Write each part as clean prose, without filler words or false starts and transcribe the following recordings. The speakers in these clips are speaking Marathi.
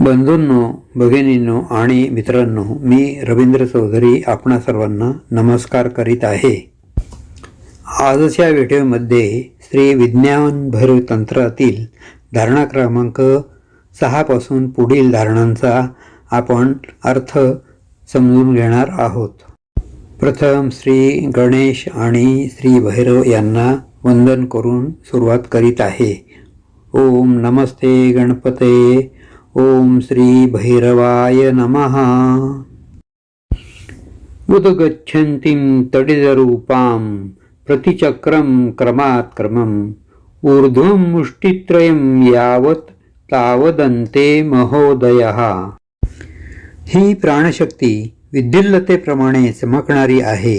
बंधूंनो, भगिनींनो आणि मित्रांनो, मी रवींद्र चौधरी आपणा सर्वांना नमस्कार करीत आहे. आजच्या व्हिडिओमध्ये श्री विज्ञान भैरव तंत्रातील धारणा क्रमांक 6 पासून पुढील धारणांचा आपण अर्थ समजून घेणार आहोत. प्रथम श्री गणेश आणि श्री भैरव यांना वंदन करून सुरुवात करीत आहे. ओम नमस्ते गणपते. ओम श्री भैरवाय नमः. उदगच्छन्तीं तडिदरूपां प्रतिचक्रं क्रमात् क्रमम् ऊर्ध्वं मुष्टित्रयं यावत् तावदन्ते महोदयः. ही प्राणशक्ती विद्युल्लतेप्रमाणे चमकणारी आहे.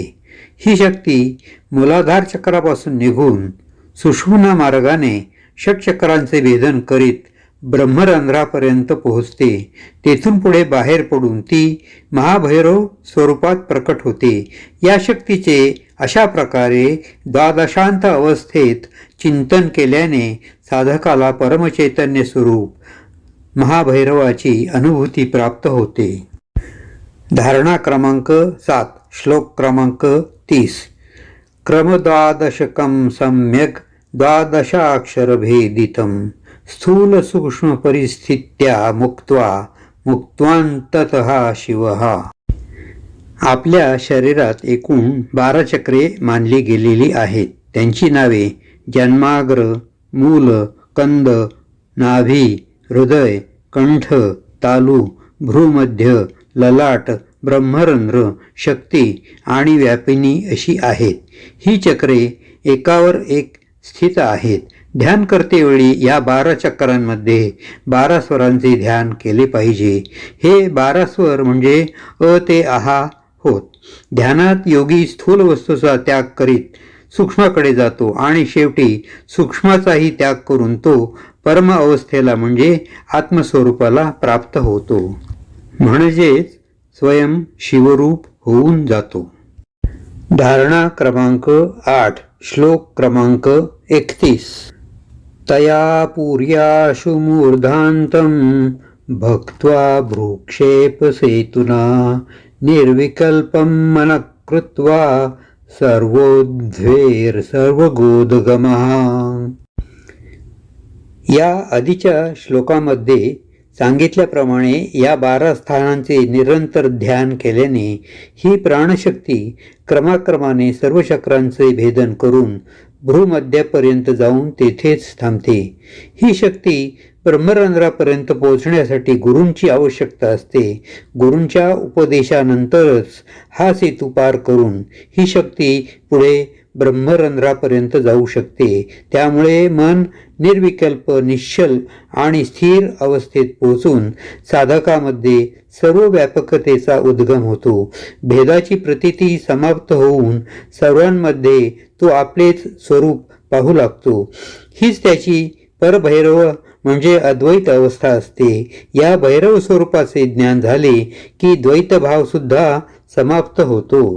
ही शक्ती मूलाधार चक्रापासून निघून सुषुम्ना मार्गाने षटचक्रांचे भेदन करीत ब्रह्मरंध्रापर्यंत पोहोचते. तेथून पुढे बाहेर पडून ती महाभैरव स्वरूपात प्रकट होते. या शक्तीचे अशा प्रकारे द्वादशांत अवस्थेत चिंतन केल्याने साधकाला परमचैतन्य स्वरूप महाभैरवाची अनुभूती प्राप्त होते. धारणा क्रमांक 7, श्लोक क्रमांक 30. क्रमद्वादशकं सम्यक् द्वादशाक्षरभेदितं स्थूल सूक्ष्म परिस्थित्या मुक्त्वान्ततः शिवः. आपल्या शरीरात एकूण 12 चक्रे मानली गेलेली आहेत. त्यांची नावे जन्माग्र, मूल, कंद, नाभी, हृदय, कंठ, तालू, भ्रूमध्य, ललाट, ब्रह्मरंध्र, शक्ती आणि व्यापिनी अशी आहेत. ही चक्रे एकावर एक स्थित आहेत. ध्यान करतेवेळी या 12 चक्रांमध्ये 12 स्वरांचे ध्यान केले पाहिजे. हे 12 स्वर म्हणजे अ ते आहा होत. ध्यानात योगी स्थूल वस्तूचा त्याग करीत सूक्ष्माकडे जातो आणि शेवटी सूक्ष्माचाही त्याग करून तो परम अवस्थेला म्हणजे आत्मस्वरूपाला प्राप्त होतो, म्हणजेच स्वयं शिवरूप होऊन जातो. धारणा क्रमांक 8, श्लोक क्रमांक 31. तया पूर्याशु मूर्धान्तं भक्त्वा भ्रूक्षेपसेतुना निर्विकल्पं मनः कृत्वा सर्वोद्वेर्सर्वगोदगमः. या आधीच्या श्लोकामध्ये सांगितल्याप्रमाणे या 12 स्थानांचे निरंतर ध्यान केल्याने ही प्राणशक्ती क्रमाक्रमाने सर्व चक्रांचे भेदन करून भ्रूमध्यापर्यंत जाऊन तेथेच थांबते. ही शक्ती ब्रह्मरंध्रापर्यंत पोहोचण्यासाठी गुरूंची आवश्यकता असते. गुरूंच्या उपदेशानंतरच हा सेतू पार करून ही शक्ती पुढे ब्रह्मरंध्रापर्यंत जाऊ शकते. त्यामुळे मन निर्विकल्प, निश्चल आणि स्थिर अवस्थेत पोहोचून साधकामध्ये सर्व व्यापकतेचा उद्गम होतो. भेदाची प्रतीती समाप्त होऊन सर्वांमध्ये तो आपलेच स्वरूप पाहू लागतो. हीच त्याची परभैरव म्हणजे अद्वैत अवस्था असते. या भैरव स्वरूपाचे ज्ञान झाले की द्वैत भाव सुद्धा समाप्त होतो.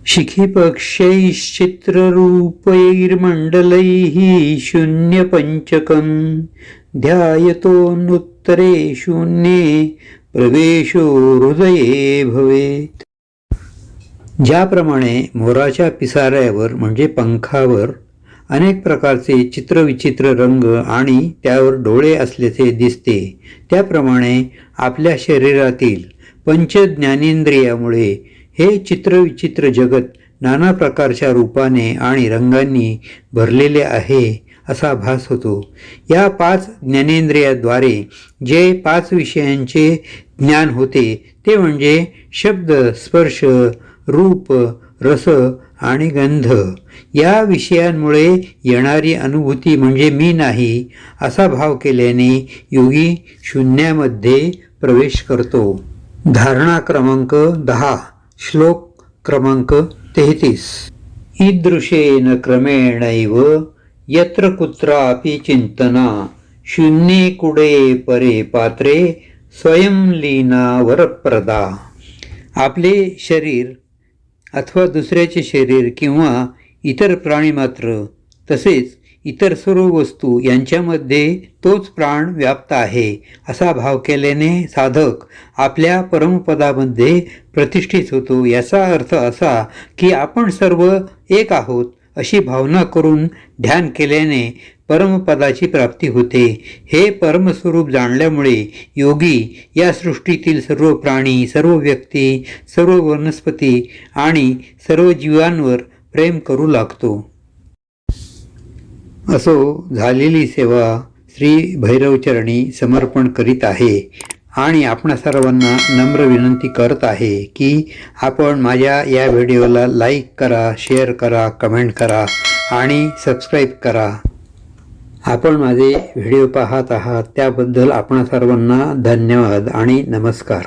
शिखिपक्षैश्चित्ररूपैर्मण्डलैः शून्यपञ्चकं ध्यायतोऽनुत्तरे शून्ये प्रवेशो हृदये भवेत्. ज्याप्रमाणे मोराच्या पिसाऱ्यावर म्हणजे पंखावर अनेक प्रकारचे चित्रविचित्र रंग आणि त्यावर डोळे असल्याचे दिसते, त्याप्रमाणे आपल्या शरीरातील पंचज्ञानेंद्रियामुळे हे चित्रविचित्र जगत नाना प्रकारच्या रूपाने आणि रंगांनी भरलेले आहे असा भास होतो. या 5 ज्ञानेंद्रियाद्वारे जे 5 विषयांचे ज्ञान होते ते म्हणजे शब्द, स्पर्श, रूप, रस आणि गंध. या विषयांमुळे येणारी अनुभूती म्हणजे मी नाही असा भाव केल्याने योगी शून्यामध्ये प्रवेश करतो. धारणा क्रमांक 10, श्लोक क्रमांक 33. ईदृशेन क्रमेणैव यत्र कुत्रापि चिंतना शून्ये कुडे परे पात्रे स्वयं लीना वरप्रदा. आपले शरीर अथवा दुसऱ्याचे शरीर किंवा इतर प्राणी मात्र तसेच इतर सर्व वस्तू यांच्यामध्ये तोच प्राण व्याप्त आहे असा भाव केल्याने साधक आपल्या परमपदामध्ये प्रतिष्ठित होतो. याचा अर्थ असा की आपण सर्व एक आहोत अशी भावना करून ध्यान केल्याने परमपदाची प्राप्ती होते. हे परमस्वरूप जाणल्यामुळे योगी या सृष्टीतील सर्व प्राणी, सर्व व्यक्ती, सर्व वनस्पती आणि सर्व जीवांवर प्रेम करू लागतो. असो झालेली सेवा श्री भैरवचरणी समर्पण करीत आहे आणि आपणा सर्वांना नम्र विनंती करत आहे की आपण माझ्या या व्हिडिओला लाईक करा, शेअर करा, कमेंट करा आणि सबस्क्राईब करा. आपण माझे व्हिडिओ पाहत आहात त्याबद्दल आपणा सर्वांना धन्यवाद आणि नमस्कार.